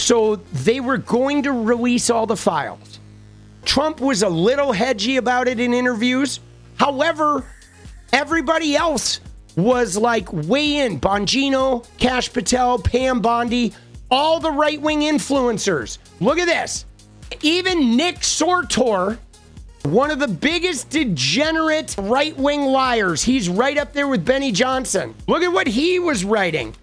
So they were going to release all the files. Trump was a little hedgy about it in interviews. However, everybody else was like way in. Bongino, Kash Patel, Pam Bondi, all the right-wing influencers. Look at this. Even Nick Sortor, one of the biggest degenerate right-wing liars. He's right up there with Benny Johnson. Look at what he was writing.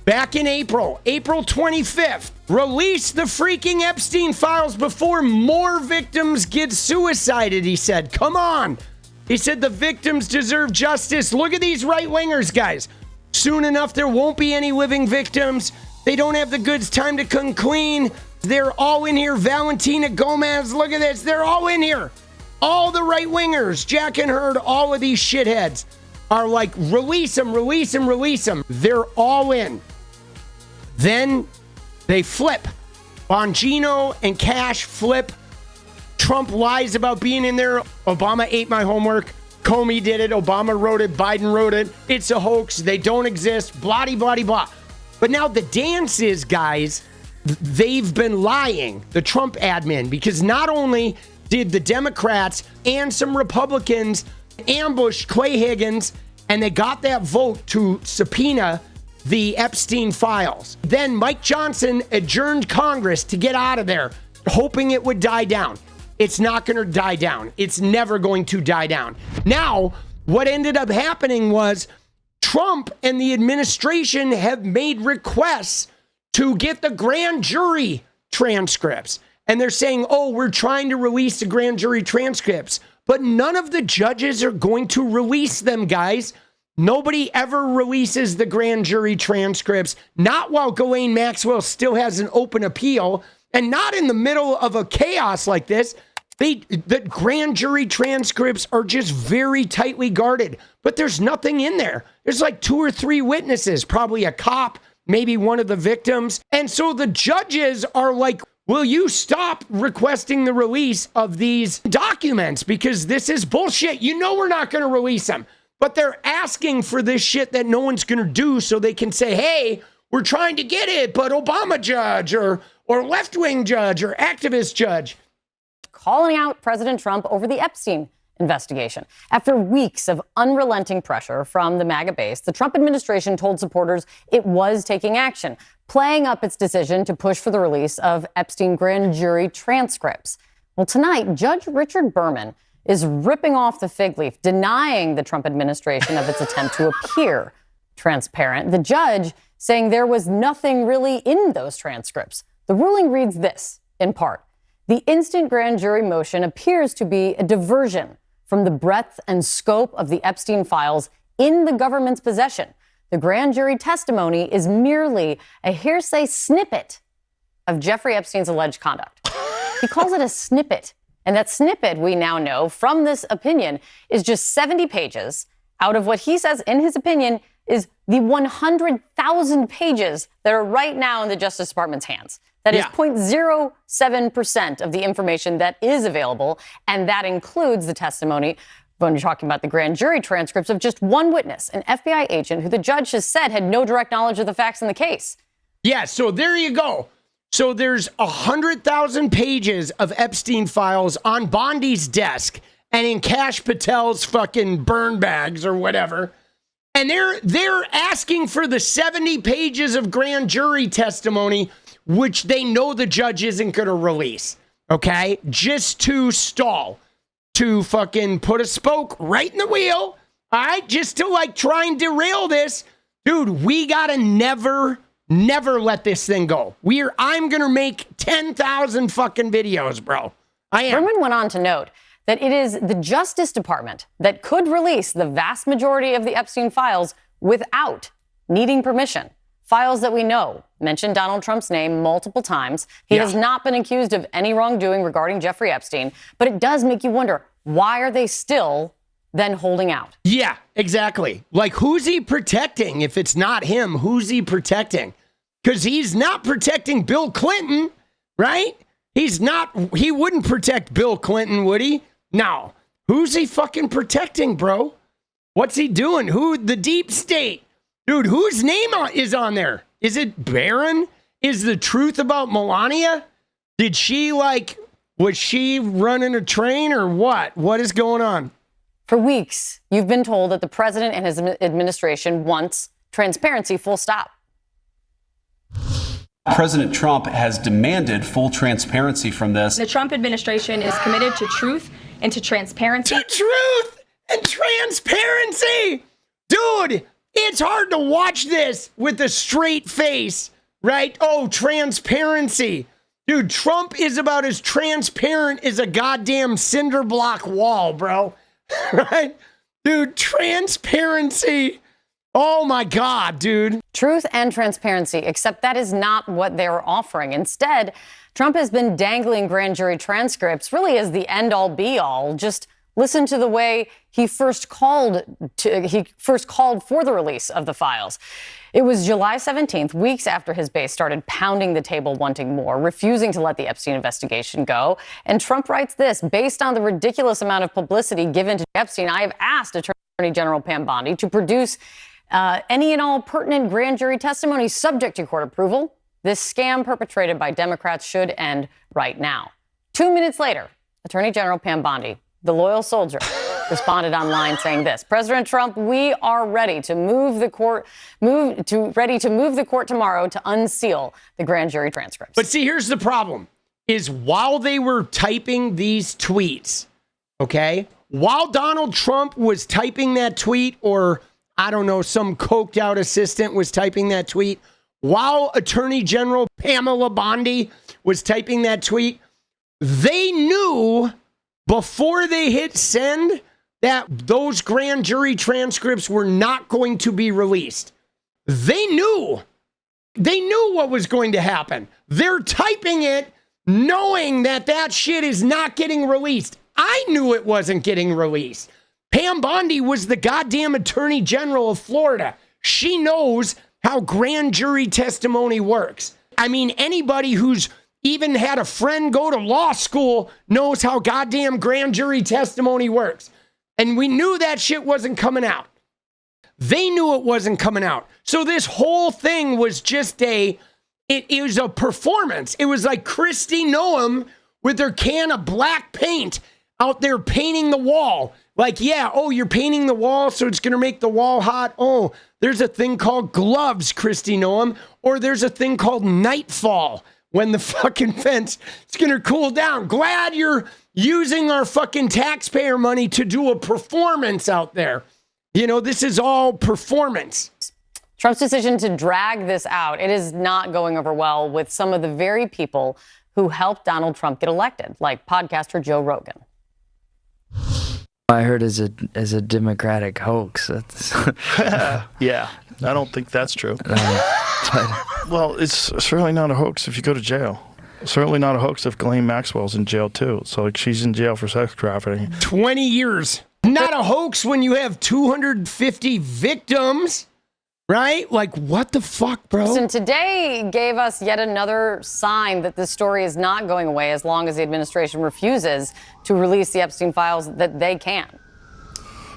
Back in April 25th, release the freaking Epstein files before more victims get suicided, he said. Come on. He said the victims deserve justice. Look at these right-wingers, guys. Soon enough, there won't be any living victims. They don't have the goods time to come clean. They're all in here. Valentina Gomez, look at this. They're all in here. All the right-wingers, Jack and Hurd, all of these shitheads are like, release them, release them, release them. They're all in. Then they flip. Bongino and Kash flip. Trump lies about being in there. Obama ate my homework. Comey did it. Obama wrote it. Biden wrote it. It's a hoax. They don't exist. Blah, blah, blah. But now the dance is, guys, they've been lying, the Trump admin, because not only did the Democrats and some Republicans ambush Clay Higgins, and they got that vote to subpoena the Epstein files. Then Mike Johnson adjourned Congress to get out of there, hoping it would die down. It's not going to die down. It's never going to die down. Now, what ended up happening was Trump and the administration have made requests to get the grand jury transcripts. And they're saying, oh, we're trying to release the grand jury transcripts. But none of the judges are going to release them, guys. Nobody ever releases the grand jury transcripts, not while Ghislaine Maxwell still has an open appeal, and not in the middle of a chaos like this. The grand jury transcripts are just very tightly guarded, but there's nothing in there. There's like 2 or 3 witnesses, probably a cop, maybe one of the victims. And so the judges are like, will you stop requesting the release of these documents? Because this is bullshit. You know we're not going to release them. But they're asking for this shit that no one's going to do so they can say, hey, we're trying to get it, but Obama judge or left-wing judge or activist judge. Calling out President Trump over the Epstein investigation. After weeks of unrelenting pressure from the MAGA base, the Trump administration told supporters it was taking action, playing up its decision to push for the release of Epstein grand jury transcripts. Well, tonight, Judge Richard Berman is ripping off the fig leaf, denying the Trump administration of its attempt to appear transparent. The judge saying there was nothing really in those transcripts. The ruling reads this, in part. The instant grand jury motion appears to be a diversion from the breadth and scope of the Epstein files in the government's possession. The grand jury testimony is merely a hearsay snippet of Jeffrey Epstein's alleged conduct. He calls it a snippet. And that snippet, we now know from this opinion, is just 70 pages out of what he says, in his opinion, is the 100,000 pages that are right now in the Justice Department's hands. That is 0.07% of the information that is available, and that includes the testimony, when you're talking about the grand jury transcripts, of just one witness, an FBI agent who the judge has said had no direct knowledge of the facts in the case. Yeah, so there you go. So there's 100,000 pages of Epstein files on Bondi's desk and in Kash Patel's fucking burn bags or whatever. And they're asking for the 70 pages of grand jury testimony, which they know the judge isn't going to release, okay? Just to stall, to fucking put a spoke right in the wheel, all right? Just to like try and derail this. Dude, we got to never let this thing go. I'm going to make 10,000 fucking videos, bro. I am. Berman went on to note that it is the Justice Department that could release the vast majority of the Epstein files without needing permission. Files that we know mention Donald Trump's name multiple times. He has not been accused of any wrongdoing regarding Jeffrey Epstein, but it does make you wonder, why are they still then holding out? Yeah, exactly. Like, who's he protecting? If it's not him, who's he protecting? Because he's not protecting Bill Clinton, right? He wouldn't protect Bill Clinton, would he? No. Who's he fucking protecting, bro? What's he doing? The deep state? Dude, whose name is on there? Is it Barron? is the truth about Melania? Did she was she running a train or what? What is going on? For weeks, you've been told that the president and his administration wants transparency, full stop. President Trump has demanded full transparency from this. The Trump administration is committed to truth and to transparency. To truth and transparency! Dude, it's hard to watch this with a straight face, right? Oh, transparency. Dude, Trump is about as transparent as a goddamn cinder block wall, bro. Right? Dude, transparency. Oh my God, dude. Truth and transparency, except that is not what they're offering. Instead, Trump has been dangling grand jury transcripts really as the end-all be-all. Just listen to the way he first called for the release of the files. It was July 17th, weeks after his base started pounding the table wanting more, refusing to let the Epstein investigation go. And Trump writes this: based on the ridiculous amount of publicity given to Epstein, I have asked Attorney General Pam Bondi to produce any and all pertinent grand jury testimony subject to court approval. This scam perpetrated by Democrats should end right now. 2 minutes later, Attorney General Pam Bondi, the loyal soldier, responded online saying this: President Trump, we are ready to move the court tomorrow to unseal the grand jury transcripts. But see, here's the problem: is while they were typing these tweets, okay, while Donald Trump was typing that tweet, or I don't know, some coked out assistant was typing that tweet, while Attorney General Pamela Bondi was typing that tweet, they knew before they hit send that those grand jury transcripts were not going to be released. They knew what was going to happen. They're typing it knowing that that shit is not getting released. I knew it wasn't getting released. Pam Bondi was the goddamn Attorney General of Florida. She knows how grand jury testimony works. I mean, anybody who's even had a friend go to law school knows how goddamn grand jury testimony works. And we knew that shit wasn't coming out. They knew it wasn't coming out. So this whole thing was just it was a performance. It was like Kristi Noem with her can of black paint out there painting the wall. Like, yeah, oh, you're painting the wall, so it's going to make the wall hot. Oh, there's a thing called gloves, Kristi Noem. Or there's a thing called nightfall, when the fucking fence is going to cool down. Glad you're using our fucking taxpayer money to do a performance out there. You know, this is all performance. Trump's decision to drag this out, it is not going over well with some of the very people who helped Donald Trump get elected, like podcaster Joe Rogan. I heard as a Democratic hoax. That's Yeah, I don't think that's true. Well, it's certainly not a hoax if you go to jail. Certainly not a hoax if Ghislaine Maxwell's in jail too. So like, she's in jail for sex trafficking. 20 years. Not a hoax when you have 250 victims, right? Like, what the fuck, bro? And today gave us yet another sign that this story is not going away as long as the administration refuses to release the Epstein files that they can.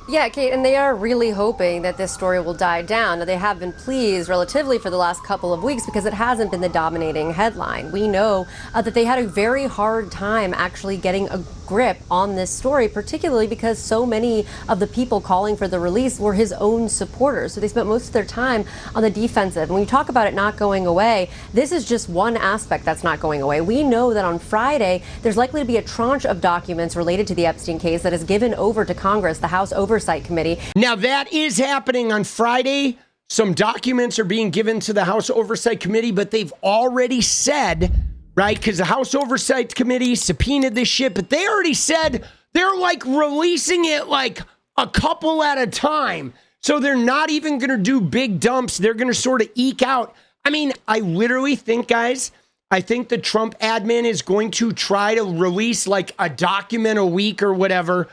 Yeah, Kate, and they are really hoping that this story will die down. Now, they have been pleased relatively for the last couple of weeks because it hasn't been the dominating headline. We know that they had a very hard time actually getting a grip on this story, particularly because so many of the people calling for the release were his own supporters. So they spent most of their time on the defensive. And when you talk about it not going away, this is just one aspect that's not going away. We know that on Friday, there's likely to be a tranche of documents related to the Epstein case that is given over to Congress, the House Oversight Committee. Now that is happening on Friday. Some documents are being given to the House Oversight Committee, but they've already said, right, because the House Oversight Committee subpoenaed this shit, but they already said they're like releasing it like a couple at a time. So they're not even going to do big dumps. They're going to sort of eke out. I mean, I literally think, guys, I think the Trump admin is going to try to release like a document a week or whatever,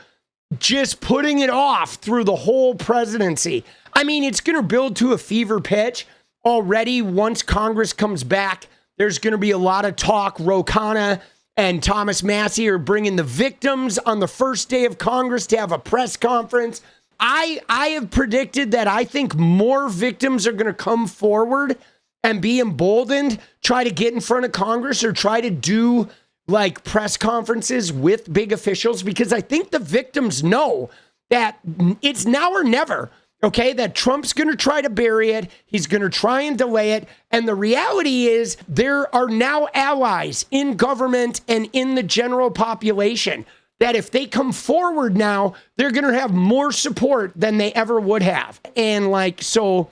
just putting it off through the whole presidency. I mean, it's going to build to a fever pitch already. Once Congress comes back, there's going to be a lot of talk. Ro Khanna and Thomas Massie are bringing the victims on the first day of Congress to have a press conference. I have predicted that I think more victims are going to come forward and be emboldened, try to get in front of Congress or try to do like press conferences with big officials, because I think the victims know that it's now or never, okay, that Trump's going to try to bury it. He's going to try and delay it. And the reality is there are now allies in government and in the general population that if they come forward now, they're going to have more support than they ever would have. And like, so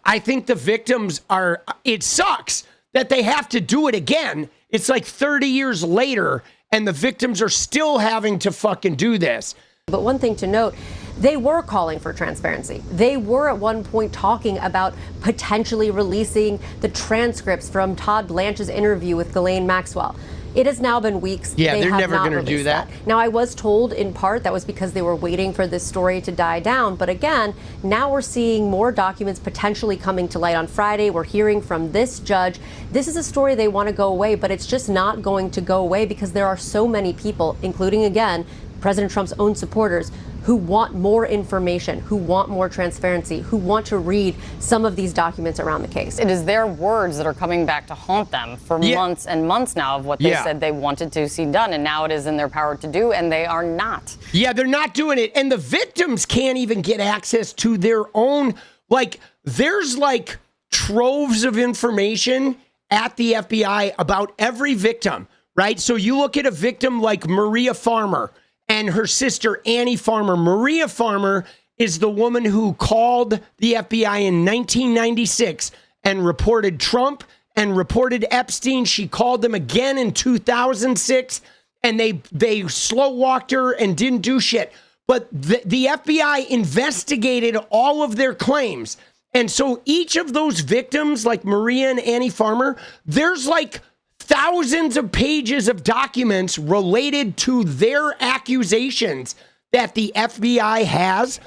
I think the victims are, it sucks that they have to do it again. It's like 30 years later, and the victims are still having to fucking do this. But one thing to note, they were calling for transparency. They were at one point talking about potentially releasing the transcripts from Todd Blanche's interview with Ghislaine Maxwell. It has now been weeks. Yeah, they're never going to do that. Now, I was told in part that was because they were waiting for this story to die down. But again, now we're seeing more documents potentially coming to light on Friday. We're hearing from this judge. This is a story they want to go away, but it's just not going to go away because there are so many people, including, again, President Trump's own supporters, who want more information, who want more transparency, who want to read some of these documents around the case. It is their words that are coming back to haunt them for months and months now of what they said they wanted to see done, and now it is in their power to do, and they are not. Yeah, they're not doing it, and the victims can't even get access to their own, like, there's like troves of information at the FBI about every victim, right? So you look at a victim like Maria Farmer and her sister, Annie Farmer. Maria Farmer is the woman who called the FBI in 1996 and reported Trump and reported Epstein. She called them again in 2006, and they slow-walked her and didn't do shit. But the FBI investigated all of their claims. And so each of those victims, like Maria and Annie Farmer, there's like thousands of pages of documents related to their accusations that the FBI has,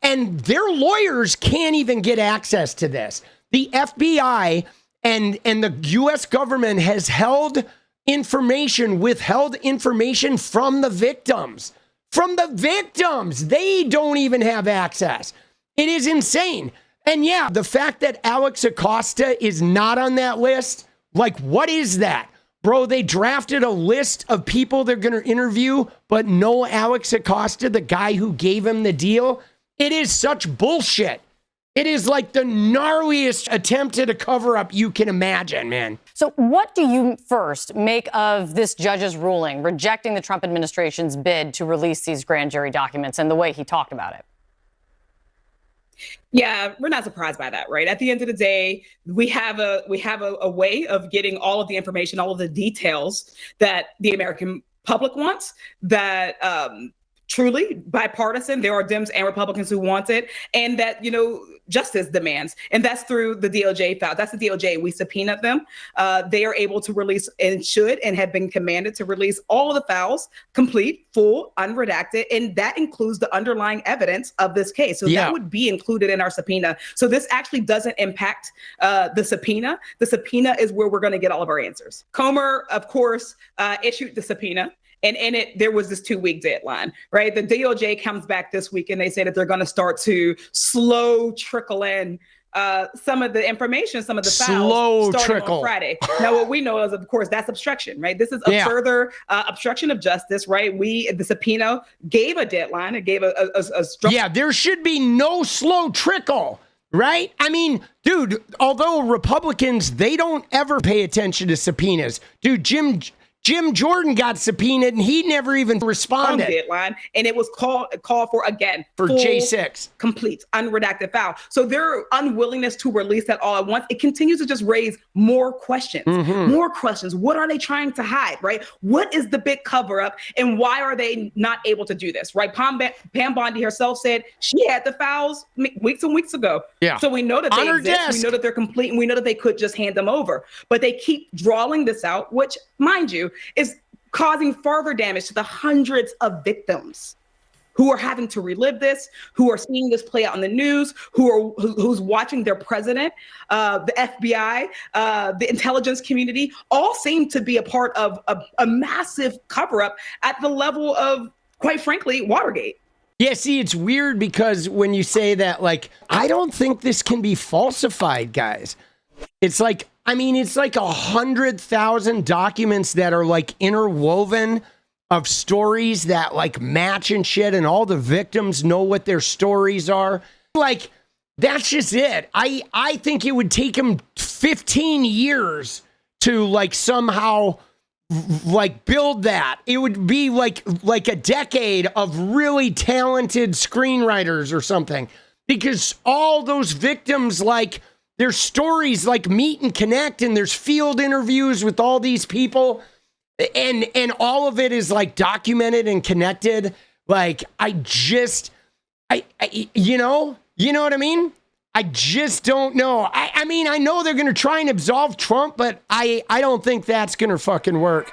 and their lawyers can't even get access to this. The FBI and the U.S. government has withheld information from the victims. From the victims! They don't even have access. It is insane. And yeah, the fact that 𝗪𝗪𝗪 is not on that list, like, what is that? Bro, they drafted a list of people they're going to interview, but no 𝗪𝗪𝗪𝗪, the guy who gave him the deal. It is such bullshit. It is like the gnarliest attempt at a cover-up you can imagine, man. So what do you first make of this judge's ruling, rejecting the Trump administration's bid to release these grand jury documents and the way he talked about it? Yeah, we're not surprised by that, right? At the end of the day, we have a way of getting all of the information, all of the details that the American public wants, that truly bipartisan. There are Dems and Republicans who want it, and that, justice demands. And that's through the DOJ file. That's the DOJ. We subpoenaed them. They are able to release and should and have been commanded to release all of the files, complete, full, unredacted. And that includes the underlying evidence of this case. So that would be included in our subpoena. So this actually doesn't impact the subpoena. The subpoena is where we're going to get all of our answers. Comer, of course, issued the subpoena. And in it, there was this 2-week deadline, right? The DOJ comes back this week and they say that they're going to start to slow trickle in some of the information, some of the files starting on Friday. Now, what we know is, of course, that's obstruction, right? This is a further obstruction of justice, right? The subpoena gave a deadline. It gave a Yeah, there should be no slow trickle. Right? I mean, dude, although Republicans, they don't ever pay attention to subpoenas. Dude, Jim Jordan got subpoenaed and he never even responded. Deadline, and it was called for again for J6 complete unredacted file. So their unwillingness to release that all at once, it continues to just raise more questions. More questions. What are they trying to hide? Right? What is the big cover up, and why are they not able to do this? Right? Pam Bondi herself said she had the files weeks and weeks ago. Yeah. So we know that they exist. We know that they're complete, and we know that they could just hand them over. But they keep drawing this out, which, mind you, is causing further damage to the hundreds of victims who are having to relive this, who are seeing this play out in the news, who's watching their president, the FBI, the intelligence community, all seem to be a part of a massive cover-up at the level of, quite frankly, Watergate. Yeah, see, it's weird because when you say that, like, I don't think this can be falsified, guys. It's like, I mean, it's like 100,000 documents that are like interwoven of stories that like match and shit, and all the victims know what their stories are. Like, that's just it. I think it would take him 15 years to like somehow like build that. It would be like a decade of really talented screenwriters or something, because all those victims, like, their stories like meet and connect, and there's field interviews with all these people, and all of it is like documented and connected. Like, you know what I mean? I just don't know. I mean, I know they're going to try and absolve Trump, but I don't think that's going to fucking work.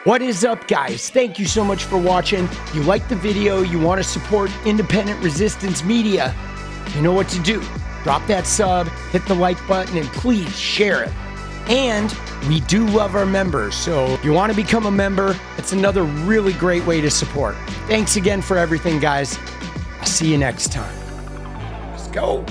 What is up, guys? Thank you so much for watching. If you like the video, you want to support independent resistance media, you know what to do. Drop that sub, hit the like button, and please share it. And we do love our members, so if you want to become a member, it's another really great way to support. Thanks again for everything, guys. I'll see you next time. Let's go.